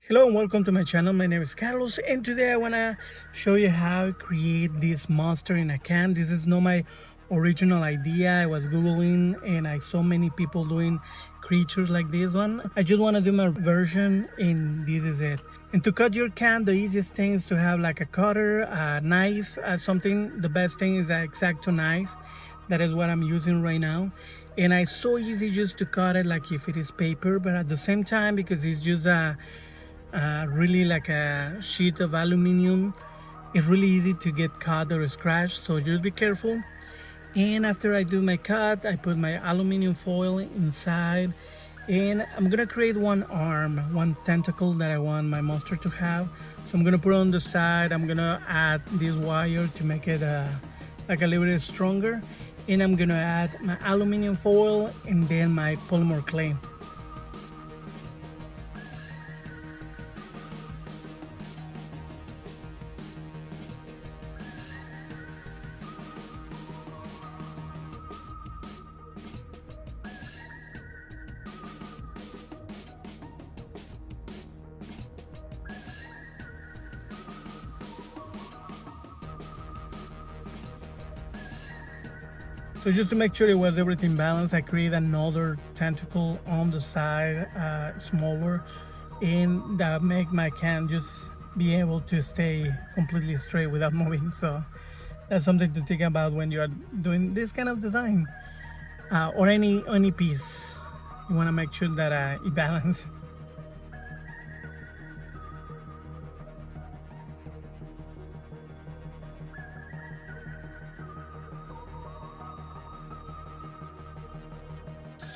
Hello and welcome to my channel. My name is Carlos and today I want to show you how to create this monster in a can. This is not my original idea. I was googling and I saw many people doing creatures like this one. I just want to do my version and this is it. And to cut your can, the easiest thing is to have like a cutter, a knife, something. The best thing is an X-Acto knife. That is what I'm using right now. And it's so easy just to cut it like if it is paper, but at the same time, because it's just really like a sheet of aluminum, it's really easy to get cut or scratched, so just be careful. And after I do my cut, I put my aluminum foil inside and I'm gonna create one arm, one tentacle that I want my monster to have. So I'm gonna put it on the side. I'm gonna add this wire to make it like a little bit stronger, and I'm gonna add my aluminum foil and then my polymer clay. So just to make sure it was everything balanced, I created another tentacle on the side, smaller, and that make my can just be able to stay completely straight without moving. So that's something to think about when you are doing this kind of design, or any piece. You want to make sure that it balances.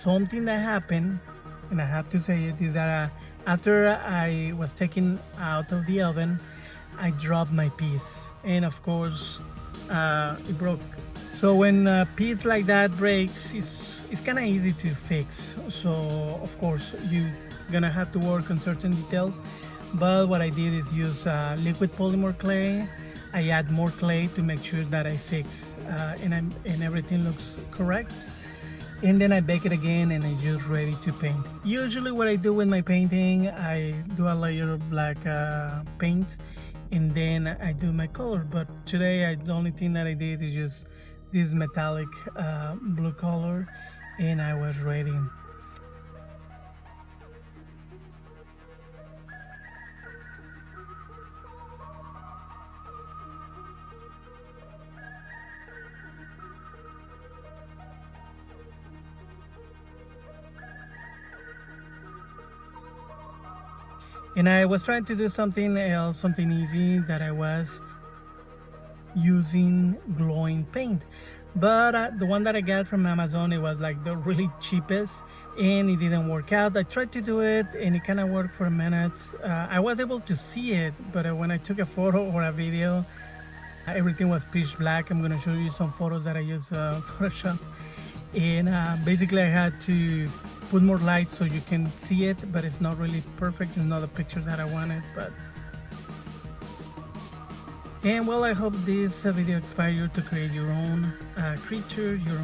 Something that happened, and I have to say it, is that after I was taken out of the oven, I dropped my piece, and of course it broke. So when a piece like that breaks, it's kind of easy to fix. So of course you're gonna have to work on certain details, but what I did is use liquid polymer clay. I add more clay to make sure that I fix and everything looks correct. And then I bake it again and it's just ready to paint. Usually what I do with my painting, I do a layer of black paint and then I do my color. But today the only thing that I did is just this metallic blue color and I was ready. And I was trying to do something else, something easy, that I was using glowing paint. But the one that I got from Amazon, it was like the really cheapest and it didn't work out. I tried to do it and it kind of worked for a minute. I was able to see it, but when I took a photo or a video, everything was pitch black. I'm gonna show you some photos that I use Photoshop. And basically I had to put more light so you can see it, but it's not really perfect. It's not the picture that I wanted. And well, I hope this video inspired you to create your own creature, your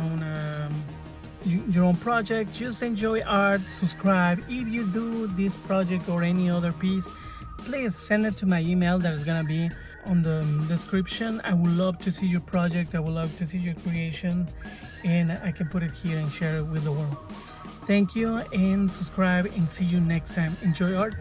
own project. Just enjoy art. Subscribe. If you do this project or any other piece, please send it to my email that is gonna be on the description. I would love to see your project. I would love to see your creation, and I can put it here and share it with the world. Thank you and subscribe and see you next time. Enjoy art.